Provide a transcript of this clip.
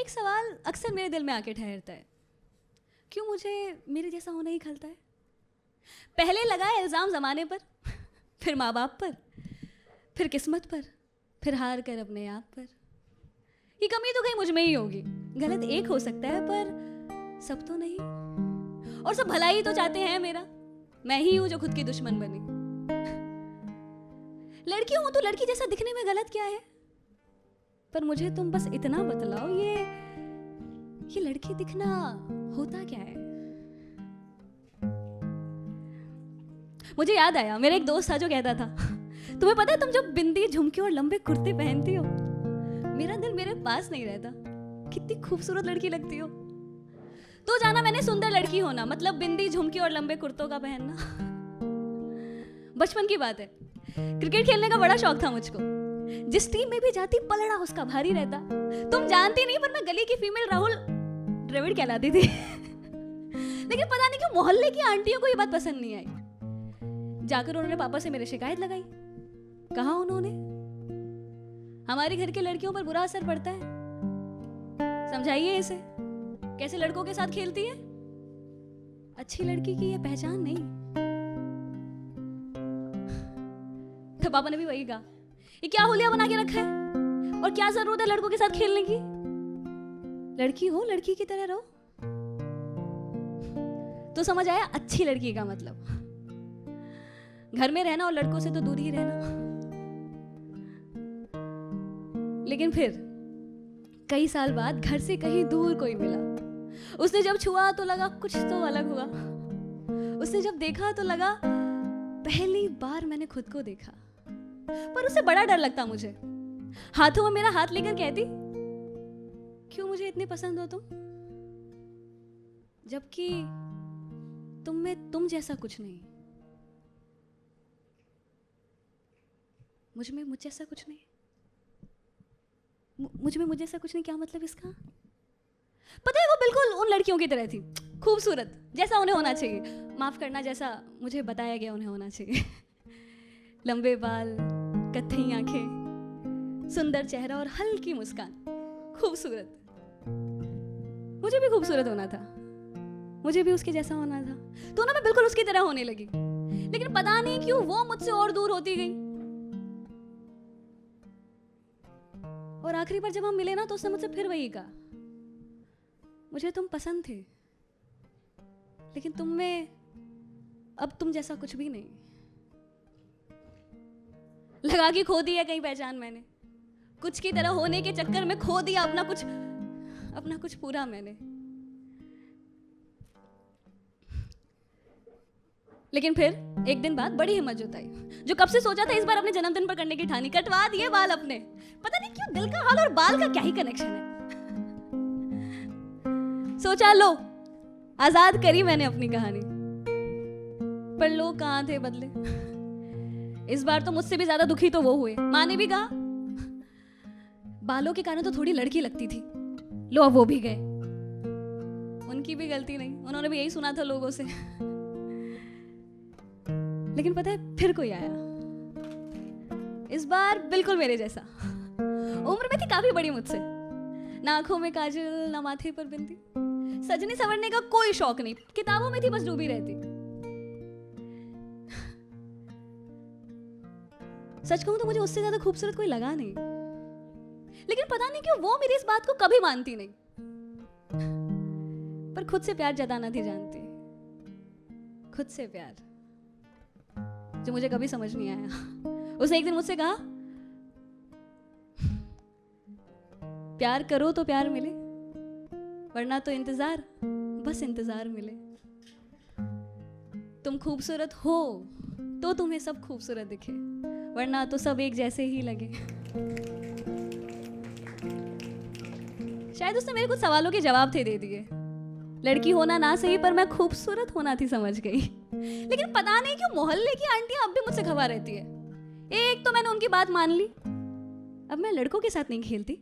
एक सवाल अक्सर मेरे दिल में आके ठहरता है, क्यों मुझे मेरे जैसा होना ही खलता है। पहले लगाए इल्ज़ाम ज़माने पर, फिर माँ बाप पर, फिर किस्मत पर, फिर हार कर अपने आप पर। ये कमी तो कहीं मुझ में ही होगी, गलत एक हो सकता है पर सब तो नहीं। और सब भला ही तो चाहते हैं मेरा, मैं ही हूँ जो खुद की दुश्मन बनी। लड़की हूँ तो लड़की जैसा दिखने में गलत क्या है, पर मुझे तुम बस इतना बतलाओ, ये लड़की दिखना होता क्या है। मुझे याद आया, मेरा एक दोस्त था जो कहता था, तुम्हें पता है तुम जब बिंदी, झुमके और लंबे कुर्ते पहनती हो, मेरा दिल मेरे पास नहीं रहता, कितनी खूबसूरत लड़की लगती हो। तो जाना मैंने सुंदर लड़की होना, मतलब बिंदी, झुमके और लंबे कुर्तों का पहनना। बचपन की बात है, क्रिकेट खेलने का बड़ा शौक था मुझको। जिस टीम में भी जाती पलड़ा उसका भारी रहता। तुम जानती नहीं पर मैं गली की फीमेल राहुल द्रविड़ कहलाती थी। लेकिन पता नहीं क्यों मोहल्ले की आंटियों को ये बात पसंद नहीं आई। जाकर उन्होंने पापा से मेरी शिकायत लगाई। कहा उन्होंने, हमारे घर की लड़कियों पर बुरा असर पड़ता है, समझाइए इसे, कैसे लड़कों के साथ खेलती है, अच्छी लड़की की ये पहचान नहीं। तो पापा ने भी वही कहा, ये क्या हुलिया बना के रखा है, और क्या जरूरत है लड़कों के साथ खेलने की, लड़की हो लड़की की तरह रहो। तो समझ आया अच्छी लड़की का मतलब, घर में रहना और लड़कों से तो दूर ही रहना। लेकिन फिर कई साल बाद घर से कहीं दूर कोई मिला, उसने जब छुआ तो लगा कुछ तो अलग हुआ, उसने जब देखा तो लगा पहली बार मैंने खुद को देखा। पर उससे बड़ा डर लगता मुझे, हाथों में मेरा हाथ लेकर कहती, क्यों मुझे इतनी पसंद हो तुम, जबकि तुम में तुम जैसा कुछ नहीं, मुझ में मुझ जैसा कुछ नहीं, मुझ में मुझ जैसा कुछ नहीं। क्या मतलब इसका? पता है वो बिल्कुल उन लड़कियों की तरह थी, खूबसूरत जैसा उन्हें होना चाहिए, माफ करना जैसा मुझे बताया गया उन्हें होना चाहिए। लंबे बाल, कत्थई आंखें, सुंदर चेहरा और हल्की मुस्कान, खूबसूरत। मुझे भी खूबसूरत होना था, मुझे भी उसके जैसा होना था, तो ना मैं बिल्कुल उसकी तरह होने लगी। लेकिन पता नहीं क्यों वो मुझसे और दूर होती गई। और आखिरी बार जब हम मिले ना तो उसने मुझसे फिर वही कहा, मुझे तुम पसंद थे, लेकिन तुम में अब तुम जैसा कुछ भी नहीं। लगा के खो दी है कहीं पहचान मैंने, कुछ की तरह होने के चक्कर में खो दिया अपना कुछ पूरा मैंने। लेकिन फिर एक दिन बाद बड़ी हिम्मत जुटाई, जो कब से सोचा था इस बार अपने जन्मदिन पर करने की ठानी, कटवा दिए बाल अपने। पता नहीं क्यों दिल का हाल और बाल का क्या ही कनेक्शन है। सोचा लो आजाद करी मैंने अपनी कहानी, पर लोग कहां थे बदले। इस बार तो मुझसे भी ज्यादा दुखी तो वो हुए। माँ ने भी कहा, बालों के कारण तो थोड़ी लड़की लगती थी, लो अब वो भी गए। उनकी भी गलती नहीं, उन्होंने भी यही सुना था लोगों से। लेकिन पता है फिर कोई आया, इस बार बिल्कुल मेरे जैसा। उम्र में थी काफी बड़ी मुझसे, ना आंखों में काजल, ना माथे पर बिंदी, सजने संवरने का कोई शौक नहीं, किताबों में थी बस डूबी रहती। सच कहूं तो मुझे उससे ज्यादा खूबसूरत कोई लगा नहीं, लेकिन पता नहीं क्यों वो मेरी इस बात को कभी मानती नहीं। पर खुद से प्यार जताना थी जानती, खुद से प्यार, जो मुझे कभी समझ नहीं आया। उसने एक दिन मुझसे कहा, प्यार करो तो प्यार मिले, वरना तो इंतजार, बस इंतजार मिले। तुम खूबसूरत हो तो तुम्हें सब खूबसूरत दिखे, वरना तो सब एक जैसे ही लगे। शायद उसने मेरे कुछ सवालों के जवाब थे दे दिए। लड़की होना ना सही, पर मैं खूबसूरत होना थी समझ गई। लेकिन पता नहीं क्यों मोहल्ले की आंटियां अब भी मुझसे खबा रहती है। एक तो मैंने उनकी बात मान ली, अब मैं लड़कों के साथ नहीं खेलती।